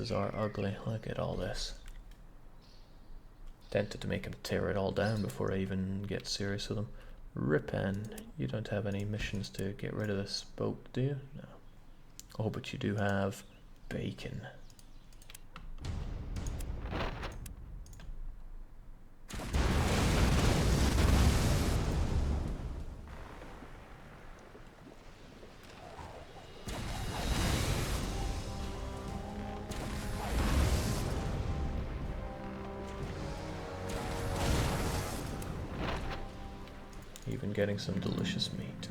places are ugly. Look at all this. Tempted to make him tear it all down before I even get serious with him. Ripon, you don't have any missions to get rid of this boat, do you? No. Oh, but you do have bacon. Even getting some delicious meat.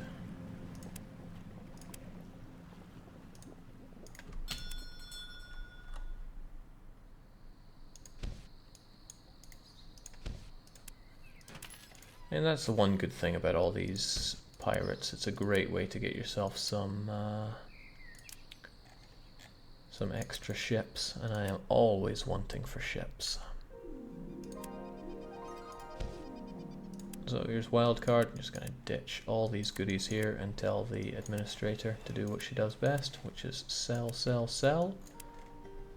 And that's the one good thing about all these pirates. It's a great way to get yourself some extra ships, and I am always wanting for ships. So here's wildcard. I'm just going to ditch all these goodies here and tell the administrator to do what she does best, which is sell, sell, sell,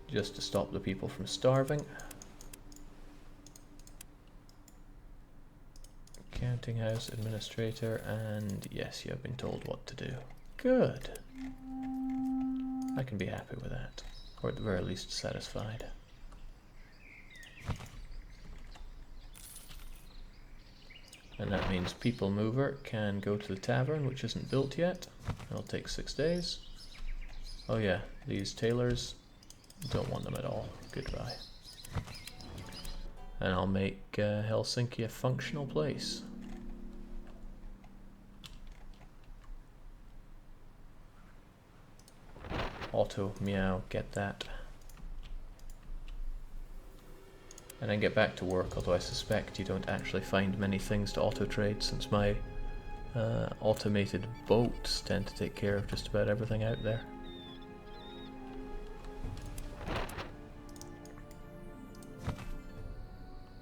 just to stop the people from starving. Counting house administrator, and yes, you have been told what to do. Good. I can be happy with that, or at the very least satisfied. And that means People Mover can go to the tavern, which isn't built yet. It'll take 6 days. Oh yeah, these tailors, don't want them at all. Goodbye. And I'll make Helsinki a functional place. Auto, meow, get that. And then get back to work, although I suspect you don't actually find many things to auto-trade since my automated boats tend to take care of just about everything out there.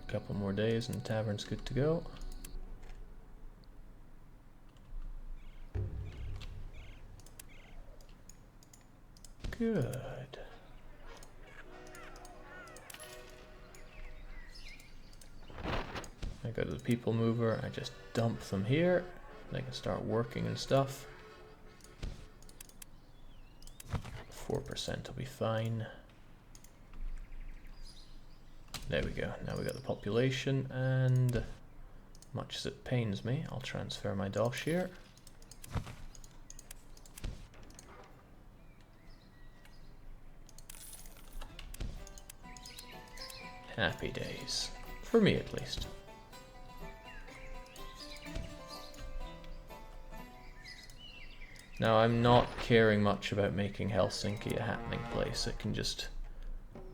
A couple more days and the tavern's good to go. Good. I go to the People Mover, I just dump them here, they can start working and stuff. 4% will be fine. There we go, now we got the population, and much as it pains me, I'll transfer my dosh here. Happy days. For me at least. Now I'm not caring much about making Helsinki a happening place. It can just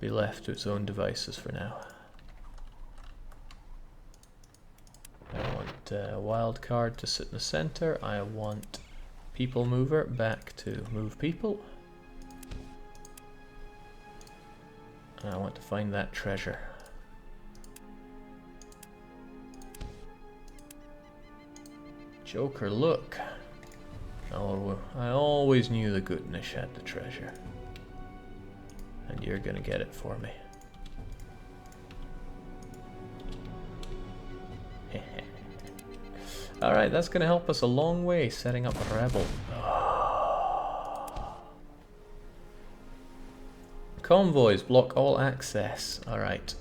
be left to its own devices for now. I want wildcard to sit in the center. I want People Mover back to move people. And I want to find that treasure. Joker, look. Oh, I always knew the Gutnish had the treasure. And you're gonna get it for me. Alright, that's gonna help us a long way setting up a rebel. Convoys block all access. Alright.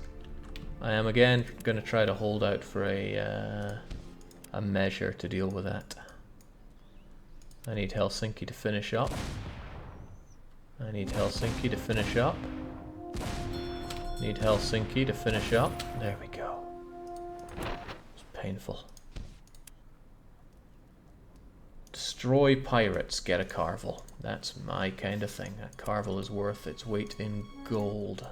I am again gonna try to hold out for a measure to deal with that. I need Helsinki to finish up. I need Helsinki to finish up. Need Helsinki to finish up. There we go. It's painful. Destroy pirates, get a carvel. That's my kind of thing. That carvel is worth its weight in gold.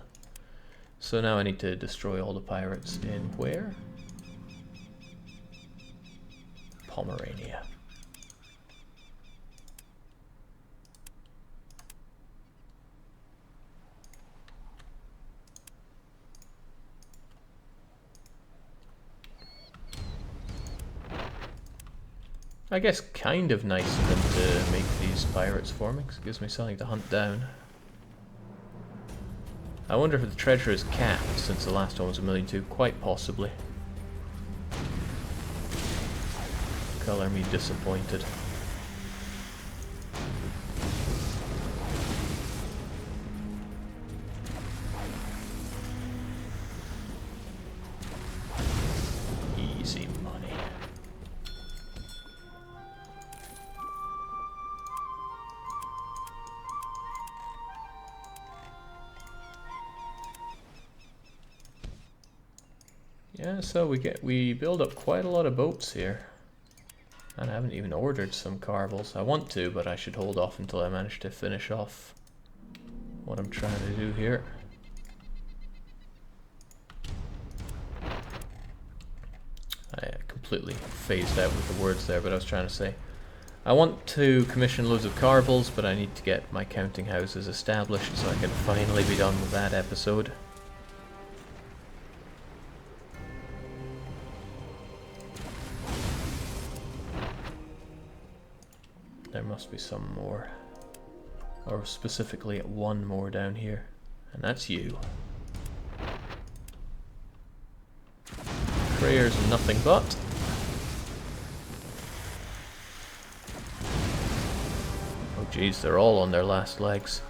So now I need to destroy all the pirates in where? Pomerania. I guess kind of nice of them to make these pirates for me, 'cause it gives me something to hunt down. I wonder if the treasure is capped, since the last one was 1,200,000. Quite possibly. Color me disappointed. Easy money. Yeah, so we build up quite a lot of boats here. And I haven't even ordered some carvels. I want to, but I should hold off until I manage to finish off what I'm trying to do here. I completely phased out with the words there, but I was trying to say I want to commission loads of carvels, but I need to get my counting houses established so I can finally be done with that episode. There must be some more, or specifically one more down here, and that's you. Prayers nothing but. Oh geez, they're all on their last legs.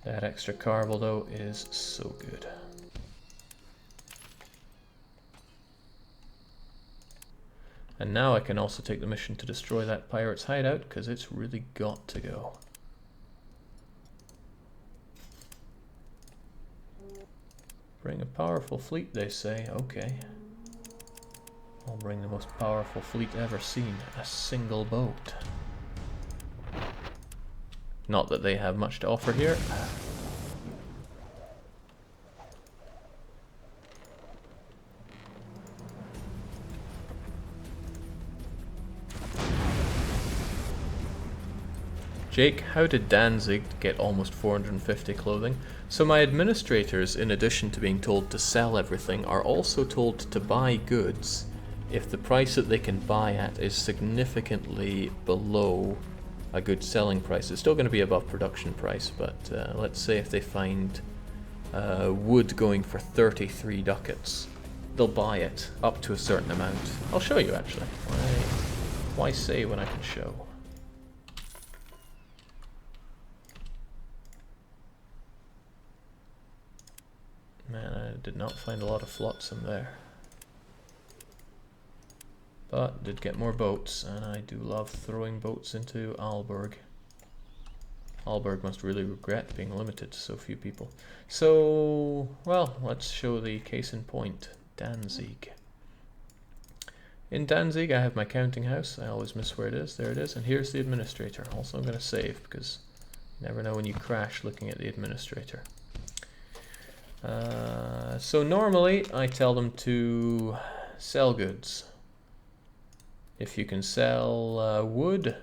That extra carvel though is so good. And now I can also take the mission to destroy that pirate's hideout, because it's really got to go. Bring a powerful fleet, they say. Okay. I'll bring the most powerful fleet ever seen. A single boat. Not that they have much to offer here. Jake, how did Danzig get almost 450 clothing? So my administrators, in addition to being told to sell everything, are also told to buy goods if the price that they can buy at is significantly below a good selling price. It's still going to be above production price, but let's say if they find wood going for 33 ducats, they'll buy it up to a certain amount. I'll show you actually. Why say when I can show? Man, I did not find a lot of flotsam there. But did get more boats, and I do love throwing boats into Aalborg. Aalborg must really regret being limited to so few people. So, well, let's show the case in point. Danzig. In Danzig I have my counting house. I always miss where it is. There it is. And here's the administrator. Also I'm going to save, because you never know when you crash looking at the administrator. So normally I tell them to sell goods. If you can sell wood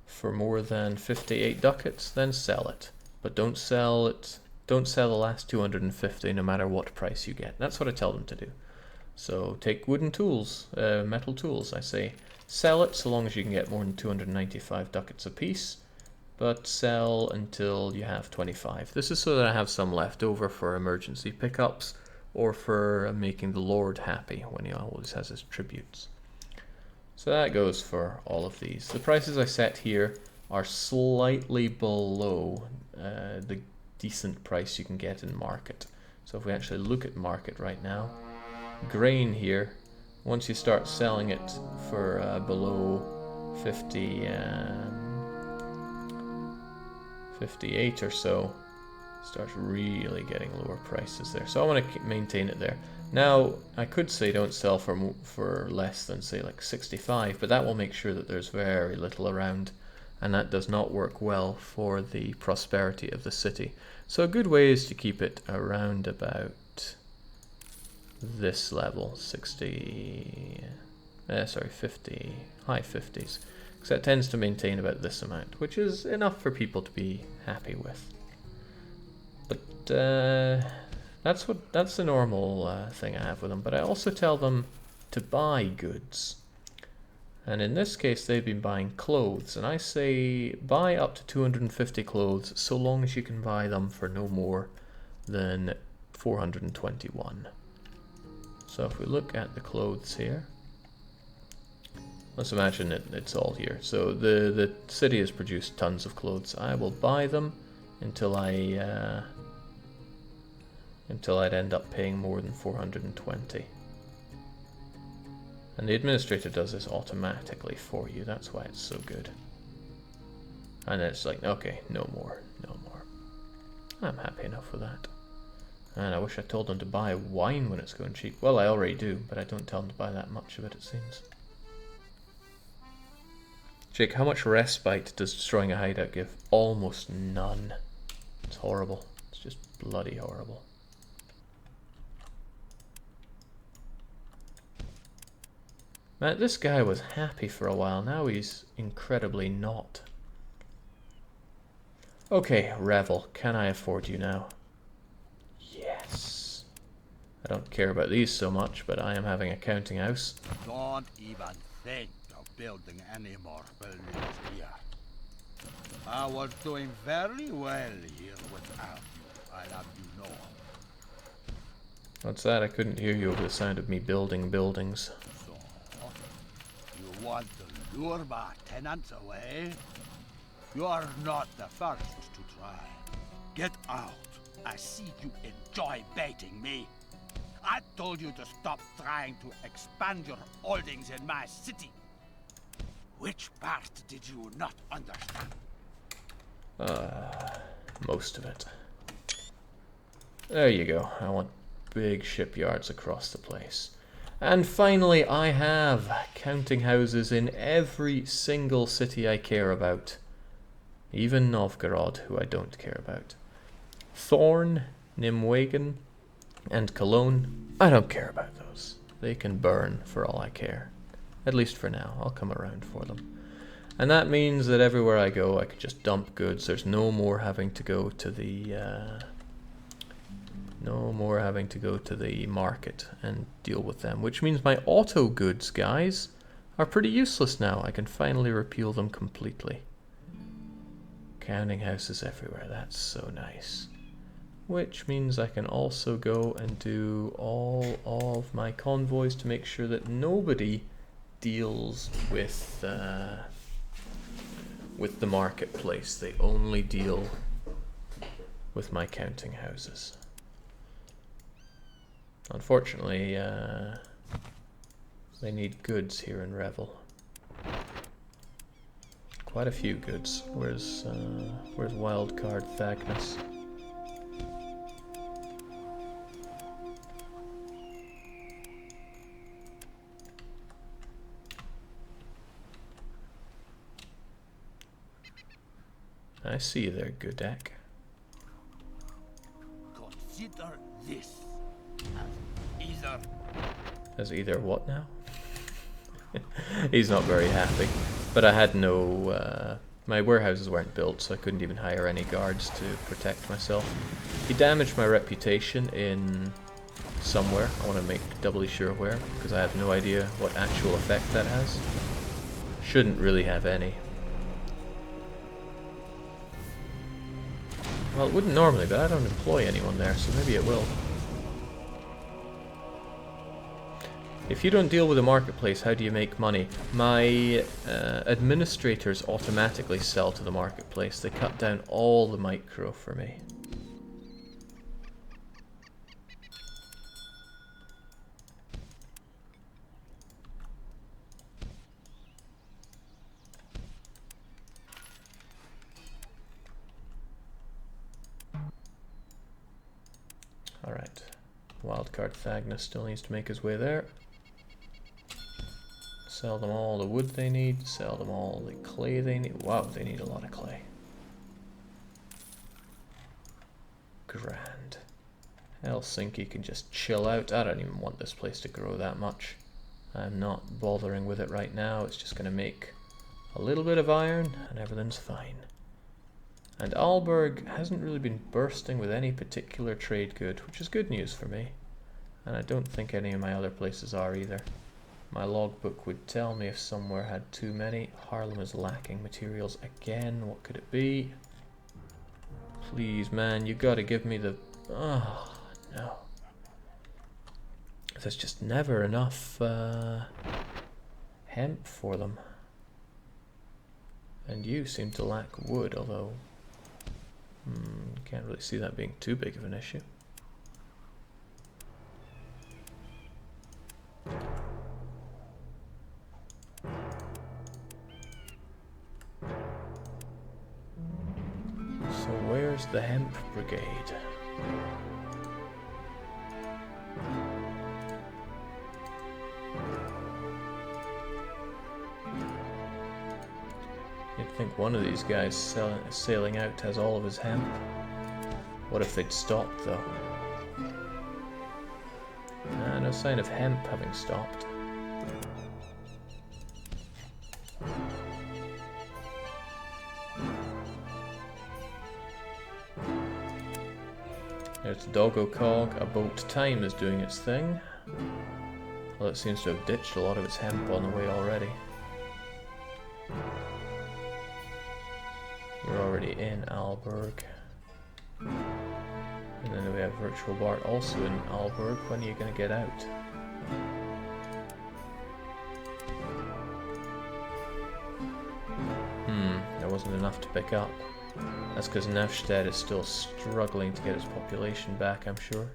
for more than 58 ducats, then sell it. But don't sell it. Don't sell the last 250, no matter what price you get. That's what I tell them to do. So take wooden tools, metal tools. I say sell it so long as you can get more than 295 ducats a piece. But sell until you have 25. This is so that I have some left over for emergency pickups or for making the Lord happy when he always has his tributes. So that goes for all of these. The prices I set here are slightly below the decent price you can get in market. So if we actually look at market right now, grain here, once you start selling it for below 58 or so, starts really getting lower prices there. So I want to maintain it there. Now I could say don't sell for less than say like 65, but that will make sure that there's very little around, and that does not work well for the prosperity of the city. So a good way is to keep it around about this level, 60. Sorry, 50, high 50s. Because that tends to maintain about this amount, which is enough for people to be happy with. But that's the normal thing I have with them. But I also tell them to buy goods. And in this case, they've been buying clothes. And I say buy up to 250 clothes, so long as you can buy them for no more than 421. So if we look at the clothes here, let's imagine it's all here. So the city has produced tons of clothes. I will buy them until I'd end up paying more than 420. And the administrator does this automatically for you. That's why it's so good. And then it's like, okay, no more, no more. I'm happy enough with that. And I wish I told them to buy wine when it's going cheap. Well, I already do, but I don't tell them to buy that much of it, it seems. Jake, how much respite does destroying a hideout give? Almost none. It's horrible. It's just bloody horrible. Man, this guy was happy for a while. Now he's incredibly not. Okay, Revel, can I afford you now? Yes. I don't care about these so much, but I am having a counting house. Don't even think of building any more buildings here. I was doing very well here without you, I have you know. What's that? I couldn't hear you over the sound of me building buildings. So, you want to lure my tenants away? You are not the first to try. Get out. I see you enjoy baiting me. I told you to stop trying to expand your holdings in my city. Which part did you not understand? Most of it. There you go. I want big shipyards across the place. And finally, I have counting houses in every single city I care about. Even Novgorod, who I don't care about. Thorn, Nimwegen, and Cologne, I don't care about those. They can burn for all I care. At least for now. I'll come around for them. And that means that everywhere I go, I can just dump goods. There's no more having to go to the market and deal with them. Which means my auto goods, guys, are pretty useless now. I can finally repeal them completely. Counting houses everywhere. That's so nice. Which means I can also go and do all of my convoys to make sure that nobody deals with the marketplace. They only deal with my counting houses. Unfortunately, they need goods here in Revel. Quite a few goods. Where's Wildcard Thagnus? I see you there, Gudek. Consider this as either what now? He's not very happy. But I had no... my warehouses weren't built, so I couldn't even hire any guards to protect myself. He damaged my reputation in somewhere. I want to make doubly sure where, because I have no idea what actual effect that has. Shouldn't really have any. Well, it wouldn't normally, but I don't employ anyone there, so maybe it will. If you don't deal with the marketplace, how do you make money? My administrators automatically sell to the marketplace. They cut down all the micro for me. Alright. Wildcard Thagnus still needs to make his way there. Sell them all the wood they need, sell them all the clay they need. Wow, they need a lot of clay. Grand. Helsinki can just chill out. I don't even want this place to grow that much. I'm not bothering with it right now. It's just going to make a little bit of iron and everything's fine. And Aalborg hasn't really been bursting with any particular trade good, which is good news for me. And I don't think any of my other places are either. My logbook would tell me if somewhere had too many. Haarlem is lacking materials again. What could it be? Please, man, you gotta give me the... Oh, no. There's just never enough hemp for them. And you seem to lack wood, although... can't really see that being too big of an issue. So where's the hemp brigade? You'd think one of these guys sailing out has all of his hemp. What if they'd stopped, though? No sign of hemp having stopped. There's the Doggo Cog. A boat time is doing its thing. Well, it seems to have ditched a lot of its hemp on the way already. You're already in Aalborg. And then we have Virtual Bart also in Aalborg. When are you going to get out? There wasn't enough to pick up. That's because Navstead is still struggling to get its population back, I'm sure.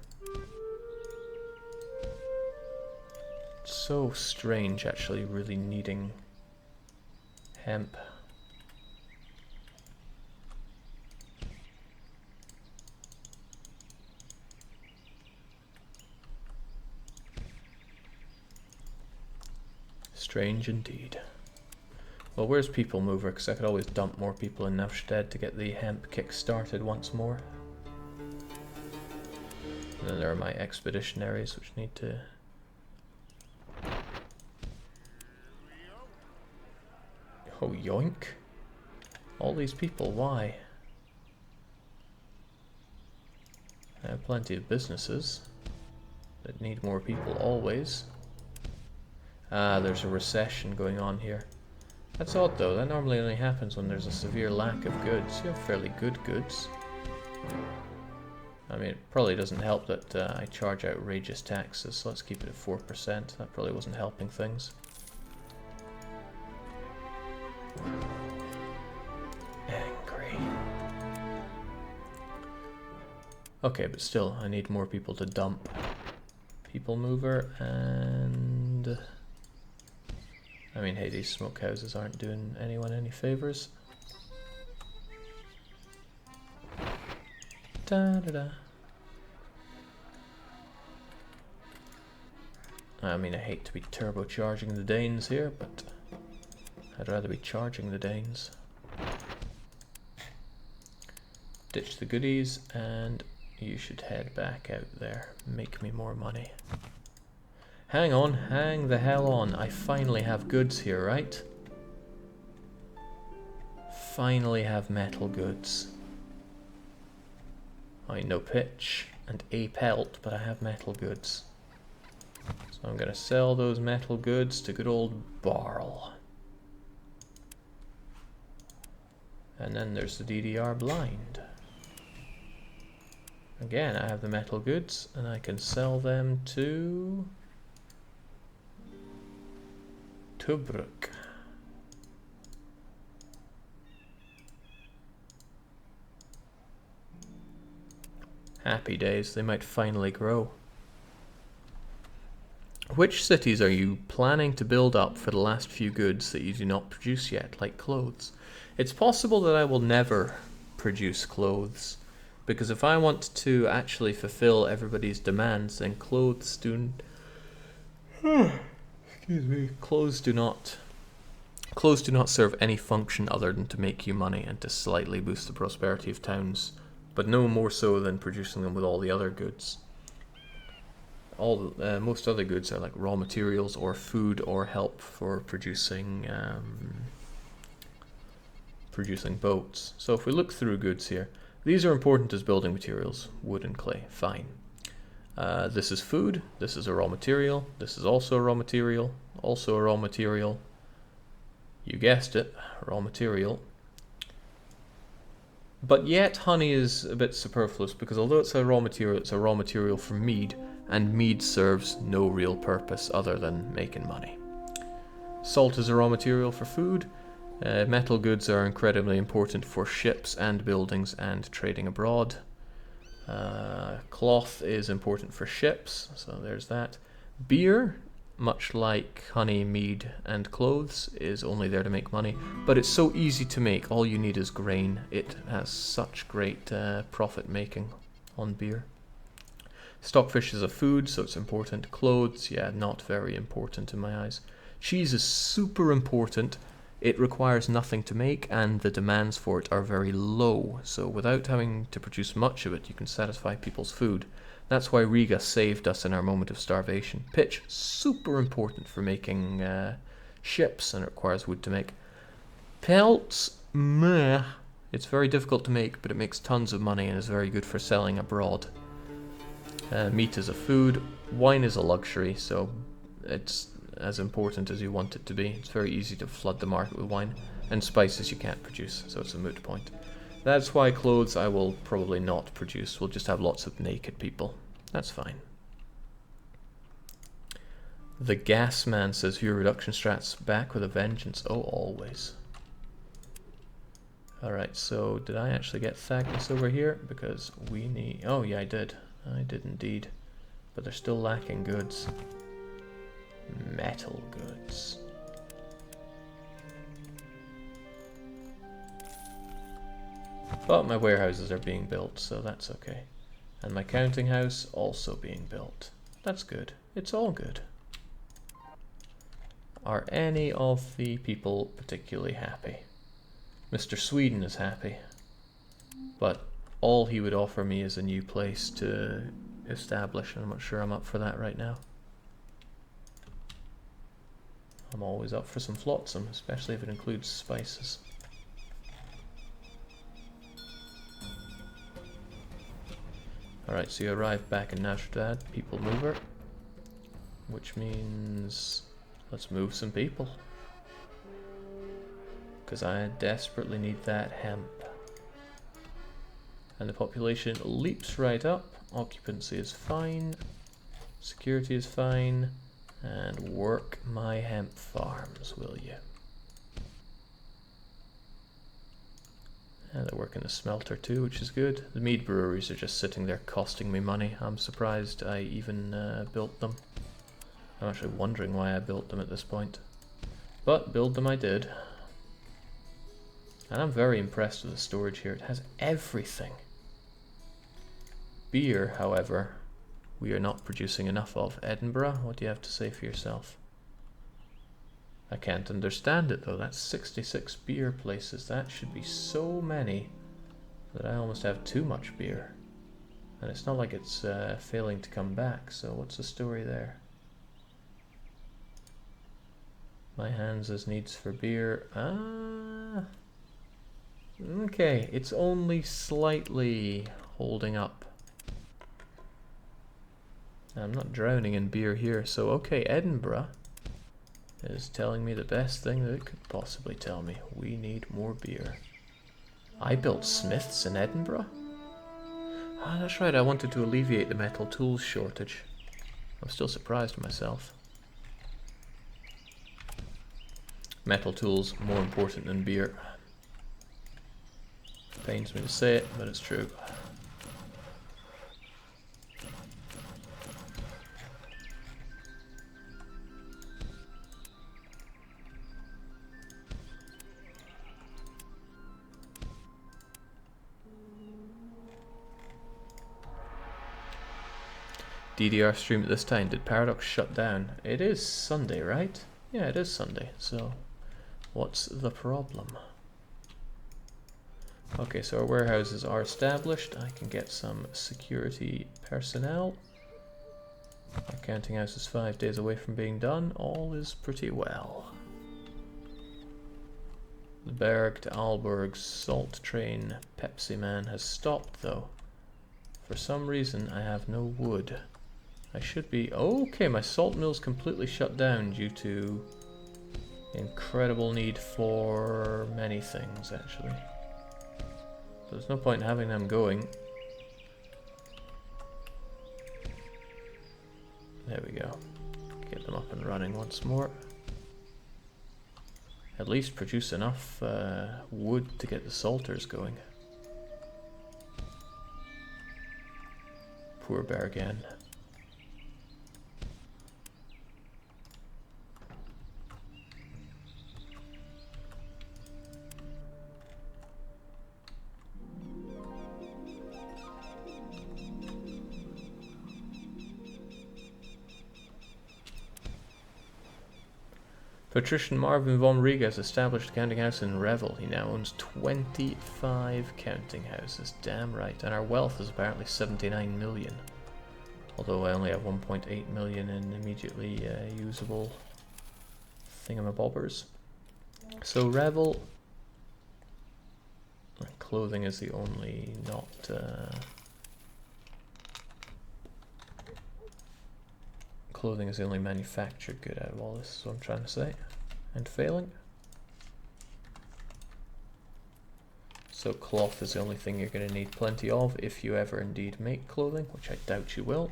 It's so strange, actually, really needing hemp. Strange indeed. Well, where's People Mover? Because I could always dump more people in Navstead to get the hemp kick-started once more. And then there are my expeditionaries, which need to... Oh, yoink. All these people, why? I have plenty of businesses that need more people always. Ah, there's a recession going on here. That's odd though, that normally only happens when there's a severe lack of goods. You have fairly good goods. I mean, it probably doesn't help that I charge outrageous taxes, so let's keep it at 4%. That probably wasn't helping things. Angry. Okay, but still, I need more people to dump. People Mover and... I mean, hey, these smokehouses aren't doing anyone any favors. Da-da-da. I mean, I hate to be turbocharging the Danes here, but I'd rather be charging the Danes. Ditch the goodies, and you should head back out there. Make me more money. Hang on, hang the hell on. I finally have goods here, right? Finally have metal goods. I know pitch and a pelt, but I have metal goods. So I'm going to sell those metal goods to good old Barl. And then there's the DDR blind. Again, I have the metal goods, and I can sell them to... Tobruk. Happy days, they might finally grow. Which cities are you planning to build up for the last few goods that you do not produce yet, like clothes? It's possible that I will never produce clothes, because if I want to actually fulfill everybody's demands, then clothes do... Excuse me. Clothes do not serve any function other than to make you money and to slightly boost the prosperity of towns, but no more so than producing them with all the other goods. most other goods are like raw materials or food or help for producing producing boats. So if we look through goods here, these are important as building materials. Wood and clay, fine. This is food, this is a raw material, this is also a raw material, also a raw material. You guessed it, raw material. But yet honey is a bit superfluous, because although it's a raw material for mead, and mead serves no real purpose other than making money. Salt is a raw material for food. Metal goods are incredibly important for ships and buildings and trading abroad. Cloth is important for ships, so there's that. Beer, much like honey, mead, and clothes, is only there to make money, but it's so easy to make. All you need is grain. It has such great profit making on beer. Stockfish is a food, so it's important. Clothes, yeah, not very important in my eyes. Cheese is super important. It requires nothing to make, and the demands for it are very low, so without having to produce much of it, you can satisfy people's food. That's why Riga saved us in our moment of starvation. Pitch, super important for making ships, and it requires wood to make. Pelts, meh. It's very difficult to make, but it makes tons of money and is very good for selling abroad. Meat is a food. Wine is a luxury, so it's as important as you want it to be. It's very easy to flood the market with wine. And spices you can't produce, so it's a moot point. That's why clothes I will probably not produce. We'll just have lots of naked people. That's fine. The gas man says viewer reduction strats back with a vengeance. Oh, always. Alright, so did I actually get Thagnus over here? Because we need... Oh yeah, I did. I did indeed. But they're still lacking goods. Metal goods. But my warehouses are being built, so that's okay. And my counting house also being built. That's good. It's all good. Are any of the people particularly happy? Mr. Sweden is happy. But all he would offer me is a new place to establish, and I'm not sure I'm up for that right now. I'm always up for some flotsam, especially if it includes spices. Alright, so you arrive back in Nashdad, people mover. Which means let's move some people. Because I desperately need that hemp. And the population leaps right up. Occupancy is fine. Security is fine. And work my hemp farms, will you? And they're working the smelter too, which is good. The mead breweries are just sitting there costing me money. I'm surprised I even built them. I'm actually wondering why I built them at this point. But build them I did. And I'm very impressed with the storage here. It has everything. Beer, however, we are not producing enough of. Edinburgh, what do you have to say for yourself? I can't understand it though. That's 66 beer places. That should be so many that I almost have too much beer. And it's not like it's failing to come back, so what's the story there? My Hansa's needs for beer. Okay, it's only slightly holding up. I'm not drowning in beer here, so okay, Edinburgh is telling me the best thing that it could possibly tell me. We need more beer. I built smiths in Edinburgh? Ah, that's right, I wanted to alleviate the metal tools shortage. I'm still surprised myself. Metal tools more important than beer. Pains me to say it, but it's true. DDR stream at this time. Did Paradox shut down? It is Sunday, right? Yeah, it is Sunday, so what's the problem? Okay, so our warehouses are established. I can get some security personnel. Our counting house is 5 days away from being done. All is pretty well. The Berg to Aalborg salt train Pepsi Man has stopped though. For some reason I have no wood. I should be... Okay, my salt mill's completely shut down due to incredible need for many things actually. So there's no point in having them going. There we go. Get them up and running once more. At least produce enough wood to get the salters going. Poor Bergen. Patrician Marvin von Riga has established a counting house in Revel. He now owns 25 counting houses. Damn right. And our wealth is apparently 79 million. Although I only have 1.8 million in immediately usable thingamabobbers. So Revel... Clothing is the only not... Clothing is the only manufactured good out of all this, is what I'm trying to say. And failing. So cloth is the only thing you're going to need plenty of if you ever indeed make clothing, which I doubt you will.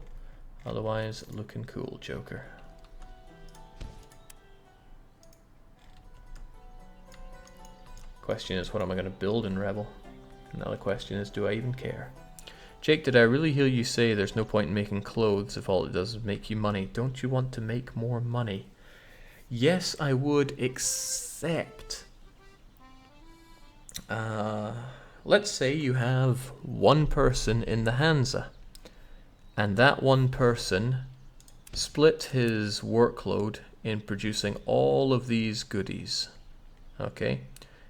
Otherwise, looking cool, Joker. Question is, what am I going to build in Rebel? Another question is, do I even care? Jake, did I really hear you say there's no point in making clothes if all it does is make you money? Don't you want to make more money? Yes, I would, except... let's say you have one person in the Hansa, and that one person split his workload in producing all of these goodies. Okay?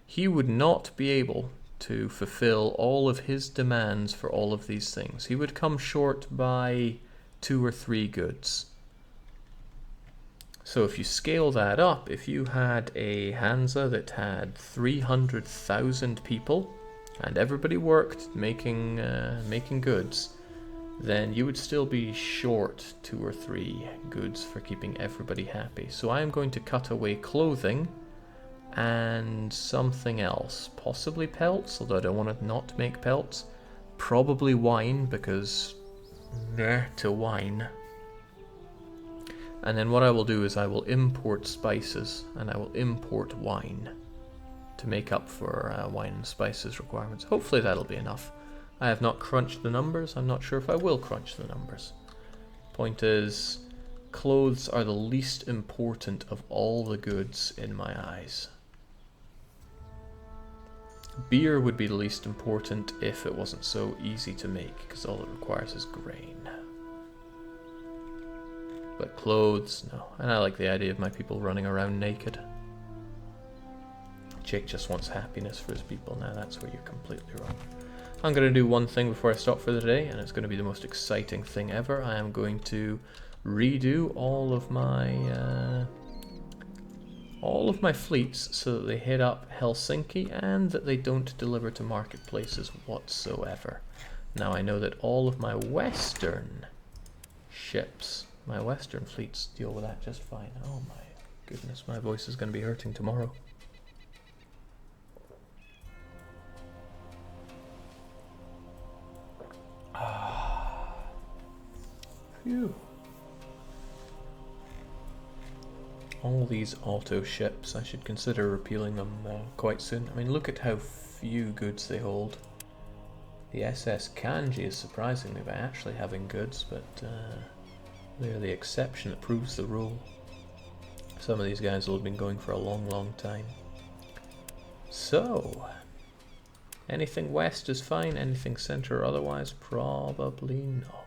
He would not be able to fulfill all of his demands for all of these things. He would come short by 2 or 3 goods. So if you scale that up, if you had a Hansa that had 300,000 people and everybody worked making goods, then you would still be short 2 or 3 goods for keeping everybody happy. So I am going to cut away clothing and something else, possibly pelts, although I don't want to not make pelts. Probably wine, because to wine. And then what I will do is I will import spices and I will import wine to make up for wine and spices requirements. Hopefully that'll be enough. I have not crunched the numbers. I'm not sure if I will crunch the numbers. Point is, clothes are the least important of all the goods in my eyes. Beer would be the least important if it wasn't so easy to make, because all it requires is grain. But clothes, no. And I like the idea of my people running around naked. Jake just wants happiness for his people. Now that's where you're completely wrong. I'm going to do one thing before I stop for the day, and it's going to be the most exciting thing ever. I am going to redo all of my fleets so that they hit up Helsinki and that they don't deliver to marketplaces whatsoever. Now I know that all of my western ships, my western fleets deal with that just fine. Oh my goodness, my voice is going to be hurting tomorrow. Phew. All these auto ships, I should consider repealing them quite soon. I mean, look at how few goods they hold. The SS Kanji is surprising me by actually having goods, but they're the exception that proves the rule. Some of these guys will have been going for a long, long time. So, anything west is fine, anything center or otherwise, probably not.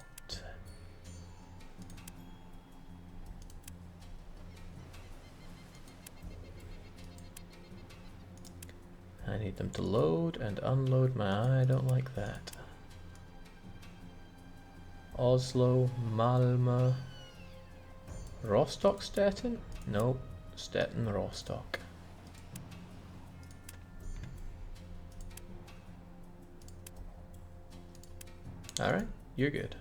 I need them to load and unload I don't like that. Oslo, Malmö, Rostock, Stettin? No, Stettin, Rostock. Alright, you're good.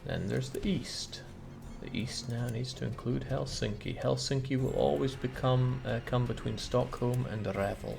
Then there's the east. The east now needs to include Helsinki. Helsinki will always come between Stockholm and Revel.